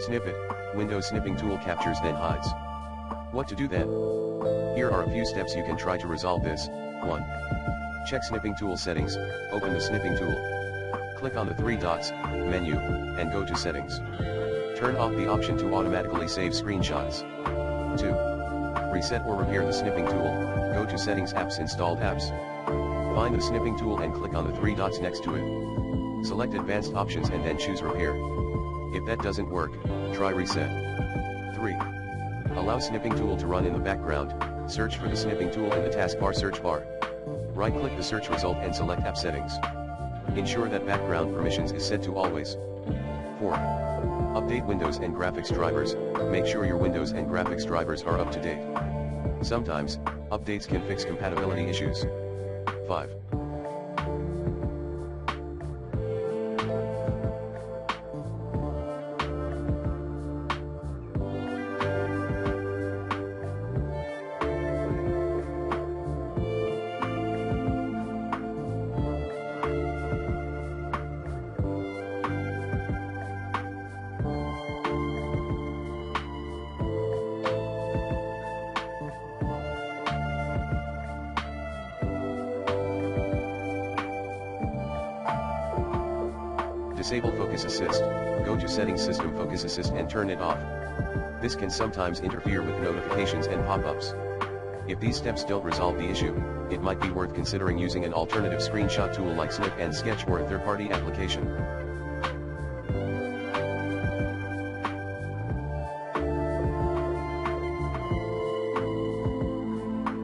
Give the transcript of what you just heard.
Snippet, Windows Snipping Tool captures then hides. What to do then? Here are a few steps you can try to resolve this. 1. Check Snipping Tool settings, open the Snipping Tool. Click on the three dots, menu, and go to Settings. Turn off the option to automatically save screenshots. 2. Reset or repair the Snipping Tool, go to Settings Apps Installed Apps. Find the Snipping Tool and click on the three dots next to it. Select Advanced Options and then choose Repair. If that doesn't work, try Reset. 3. Allow Snipping Tool to run in the background, search for the Snipping Tool in the taskbar search bar. Right-click the search result and select App Settings. Ensure that background permissions is set to Always. 4. Update Windows and graphics drivers, make sure your Windows and graphics drivers are up to date. Sometimes, updates can fix compatibility issues. 5. Disable Focus Assist, go to Settings System Focus Assist and turn it off. This can sometimes interfere with notifications and pop-ups. If these steps don't resolve the issue, it might be worth considering using an alternative screenshot tool like Snip and Sketch or a third-party application.